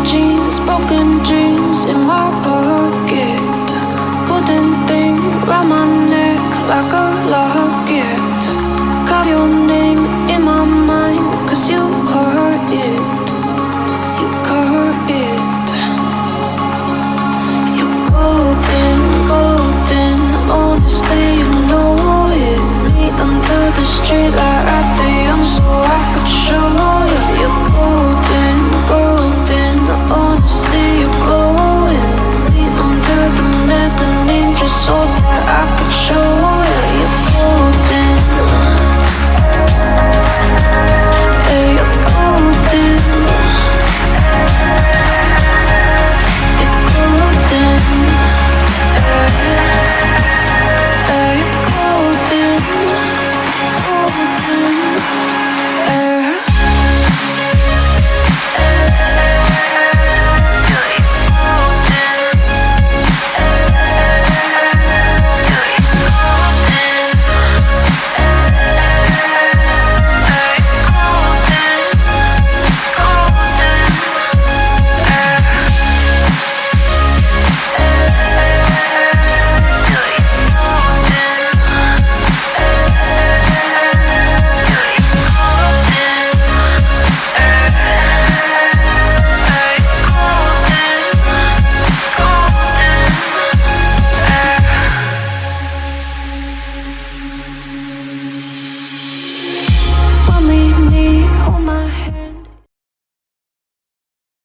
jeans, broken dreams in my pocket. Golden thing round my neck like a locket. Carve your name in my mind, 'cause you caught it. You caught it. You're golden, golden. Honestly, you know it. Me under the streetlight.